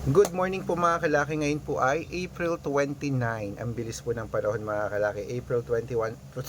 Good morning po mga kalaki. Ngayon po ay April 29. Ang bilis po ng panahon mga kalaki. April 21 to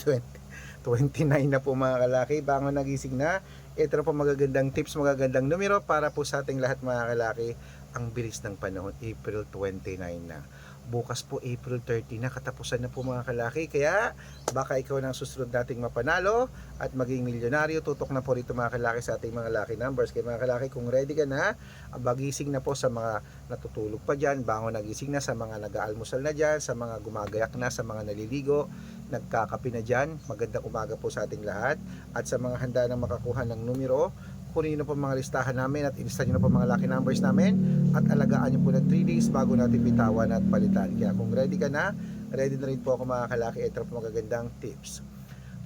29 na po mga kalaki. Bangon nagising na. Ito na po magagandang tips, magagandang numero para po sa ating lahat mga kalaki. Ang bilis ng panahon, April 29 na. Bukas po April 30 na, katapusan na po mga kalaki. Kaya baka ikaw na ang susunod nating mapanalo at maging milyonaryo. Tutok na po rito mga kalaki sa ating mga lucky numbers. Kaya mga kalaki, kung ready ka na, bagising na po sa mga natutulog pa dyan, bangon nagising na, sa mga nag-aalmusal na dyan, sa mga gumagayak na, sa mga naliligo, nagkakape na dyan. Magandang umaga po sa ating lahat. At sa mga handa na makakuha ng numero, kunin nyo po mga listahan namin at ilista nyo na po mga lucky numbers namin at alagaan nyo po ng 3 days bago natin bitawan at palitan. Kaya kung ready ka na, ready na rin po ako mga kalaki. Ito po magagandang tips.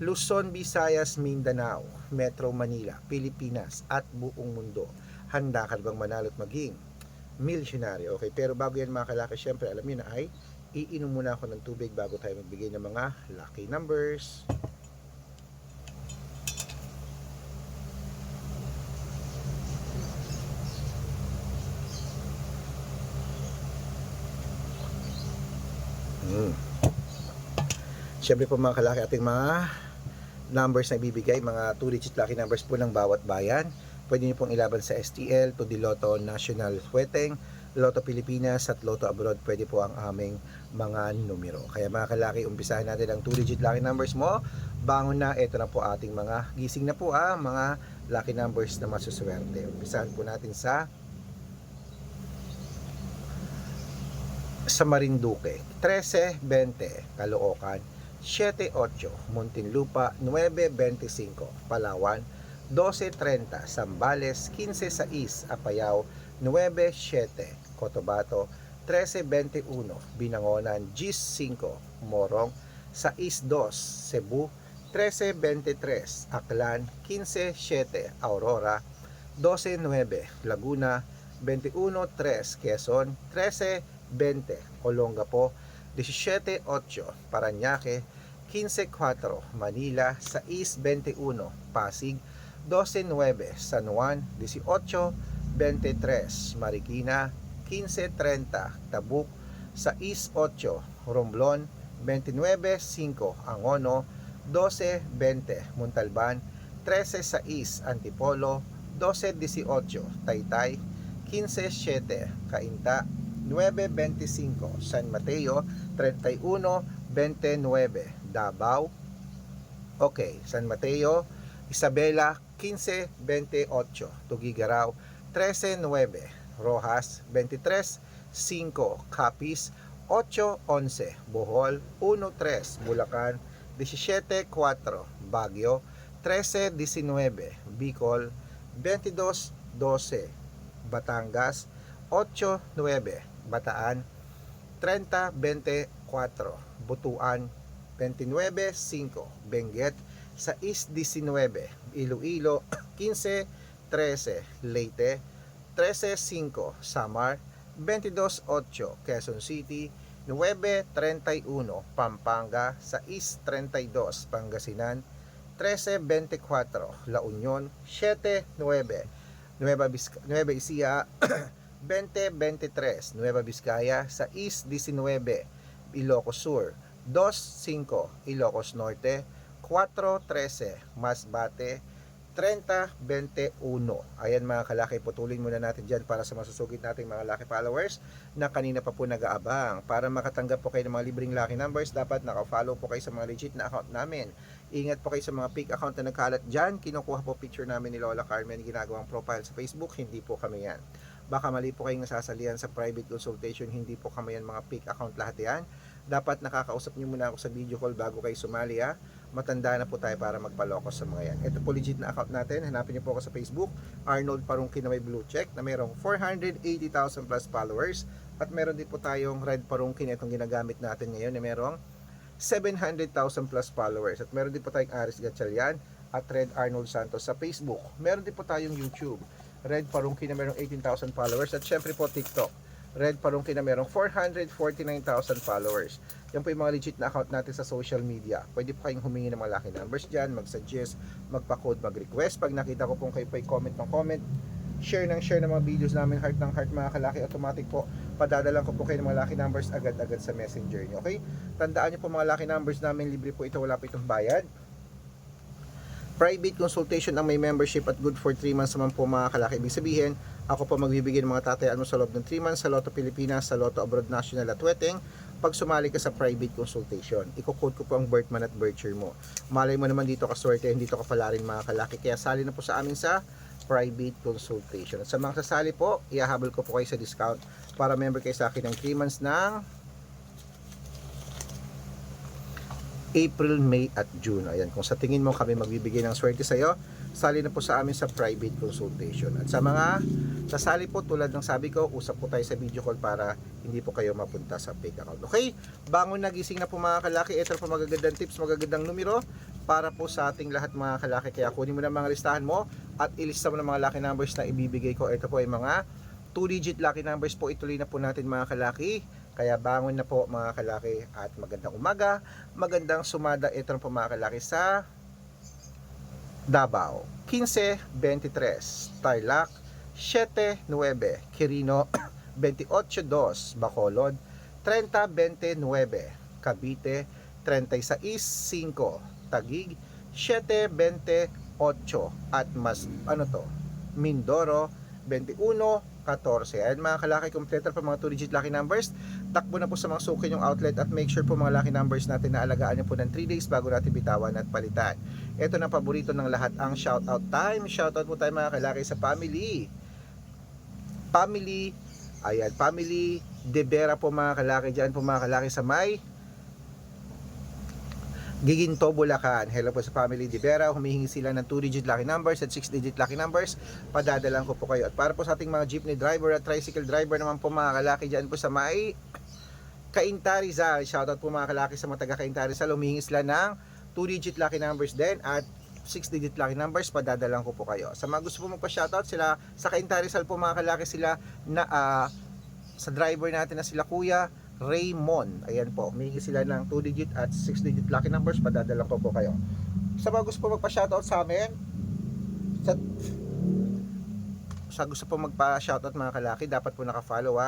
Luzon, Visayas, Mindanao, Metro Manila, Pilipinas at buong mundo. Handa ka bang manalo at maging milyonaryo? Okay, pero bago yan mga kalaki, syempre alam nyo na ay iinom muna ako ng tubig bago tayo magbigay ng mga lucky numbers. Siyempre po mga kalaki, ating mga numbers na ibibigay, mga 2-digit lucky numbers po ng bawat bayan. Pwede nyo pong ilaban sa STL, to the Lotto National Fueteng, Lotto Pilipinas at Lotto Abroad. Pwede po ang aming mga numero. Kaya mga kalaki, umpisahan natin ang 2-digit lucky numbers mo. Bangon na, ito na po ating mga gising na po mga lucky numbers na masuswerte. Umpisahan po natin sa Marinduque, 13-20, Caloocan, 7-8, Muntinlupa, 9-25, Palawan, 12-30, Zambales, 15-6, Apayao, 9-7, Cotabato, 13-21, Binangonan, 10-5, Morong, 6-2, Cebu, 13-23, Aklan, 15-7, Aurora, 12-9, Laguna, 21-3, Quezon, 13-20, Olongapo, 17-8, Parañaque, 15-4, Manila, 6-21, Pasig, 12-9, San Juan, 18-23, Marikina, 15-30, Tabuk, 6-8, Romblon, 29-5, Angono, 12-20, Montalban, 13-6, Antipolo, 12-18, Taytay, 15-7, Cainta, 9-25, San Mateo, 31-29, Davao, okay, San Mateo, Isabela, 15-28, Tuguegarao, 13-9, Rojas, 23-5, Capiz, 8-11, Bohol, 1-3, Bulacan, 17-4, Baguio, 13-19, Bicol, 22-12, Batangas, 8-9, Bataan, 30-24, Butuan, 29-5, Benguet, 6-19, Iloilo, 15-13, Leyte, 13-5, Samar, 22-8, Quezon City, 9-31, Pampanga, 6-32, Pangasinan, 13-24, La Union, 7-9, Nueva Ecija, 20-23, Nueva Vizcaya, 6-19, Ilocos Sur, 2-5, Ilocos Norte, 4-13, Masbate, 30-21. Ayan mga kalaki, putulin muna natin dyan para sa masusugid nating mga lucky followers na kanina pa po nag-aabang. Para makatanggap po kayo ng mga libreng lucky numbers, dapat naka-follow po kayo sa mga legit na account namin. Ingat po kayo sa mga fake account na nagkalat dyan. Kinukuha po picture namin ni Lola Carmen, ginagawang profile sa Facebook. Hindi po kami yan. Baka mali po kayong nasasalihan sa private consultation. Hindi po kami yan, mga fake account lahat yan. Dapat nakakausap nyo muna ako sa video call bago kayo sumali Matanda na po tayo para magpalokos sa mga yan. Ito po legit na account natin. Hanapin niyo po ako sa Facebook, Arnold Parungkin na may blue check, na mayroong 480,000 plus followers. At meron din po tayong Red Parungkin, itong ginagamit natin ngayon, na mayroong 700,000 plus followers. At meron din po tayong Aris Gatchalian at Red Arnold Santos sa Facebook. Meron din po tayong YouTube, Red Parungkin na mayroong 18,000 followers. At syempre po TikTok, Red Parungkin na mayroong 449,000 followers. Yan po yung mga legit na account natin sa social media. Pwede po kayong humingi ng mga lucky numbers dyan, mag-suggest, magpa-code, mag-request. Pag nakita ko pong kayo po comment ng comment, share ng mga videos namin, heart ng heart mga kalaki, automatic po padadalan ko po kayo ng mga lucky numbers agad-agad sa messenger nyo. Okay, tandaan nyo po mga lucky numbers namin, libre po ito, wala po itong bayad. Private consultation ang may membership at good for 3 months naman po mga kalaki. Ibig sabihin, ako po magbibigay ng mga tatayaan mo sa loob ng 3 months sa Lotto Pilipinas, sa Lotto Abroad National at Weteng pag sumali ka sa private consultation. Iko-code ko po ang birth month at birth year mo. Malay mo naman dito ka swerte, hindi to kapala rin mga kalaki. Kaya sali na po sa amin sa private consultation. At sa mga sasali po, ihahabol ko po kayo sa discount para member kayo sa akin ng 3 months ng April, May at June. Ayan, kung sa tingin mo kami magbibigay ng swerte sa iyo, sali na po sa amin sa private consultation. At sa mga sasali po, tulad ng sabi ko, usap po tayo sa video call para hindi po kayo mapunta sa fake account. Okay? Bangon nagising na po mga kalaki. Ito po magagandang tips, magagandang numero para po sa ating lahat mga kalaki. Kaya kunin mo na mga listahan mo at ilista mo na mga lucky numbers na ibibigay ko. Ito po ay mga 2-digit lucky numbers po. Ituloy na po natin mga kalaki. Kaya bangon na po mga kalaki at magandang umaga, magandang sumada. Ito na po mga kalaki sa Davao 15-23, Tarlac 7-9, Quirino 28-2, Bacolod 30-29, Cavite 36-5, Taguig 7-28 at Mindoro 21-14. Ayan mga kalaki, kompleto pa mga 2-digit lucky numbers. Takbo na po sa mga suki yung outlet at make sure po mga lucky numbers natin na alagaan nyo po ng 3 days bago natin bitawan at palitan. Ito na paborito ng lahat, ang shoutout time. Shoutout po tayo mga kalaki sa family. Family De Vera po mga kalaki, dyan po mga kalaki sa may Giginto, Bulacan. Hello po sa family De Vera. Humihingi sila ng 2-digit lucky numbers at 6-digit lucky numbers. Padadalan ko po kayo. At para po sa ating mga jeepney driver at tricycle driver naman po mga kalaki dyan po sa may Cainta Rizal. Shoutout po mga kalaki sa mga taga Cainta Rizal. Humihingi sila ng 2-digit lucky numbers din at 6-digit lucky numbers. Padadalan ko po kayo. Sa mga gusto po magpa-shoutout sila sa Cainta Rizal po mga kalaki, sila na sa driver natin na sila Kuya Raymond. Ayan po, humingi sila ng 2-digit at 6-digit lucky numbers. Padadala ko po kayo. Sa mga gusto po magpa-shoutout sa amin, sa gusto po magpa-shoutout mga kalaki, dapat po naka-follow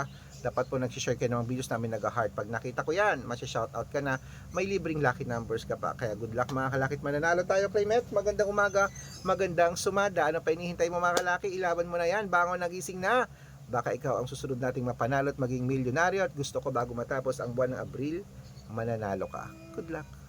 dapat po nag-share kayo ng videos namin nag-heart. Pag nakita ko yan, masya-shoutout ka na, may libreng lucky numbers ka pa. Kaya good luck mga kalaki, mananalo tayo Claymet. Magandang umaga, magandang sumada. Ano pa hinihintay mo mga kalaki? Ilaban mo na yan, bangon nagising na. Baka ikaw ang susunod nating mapanalo at maging milyonaryo, at gusto ko bago matapos ang buwan ng Abril, mananalo ka. Good luck!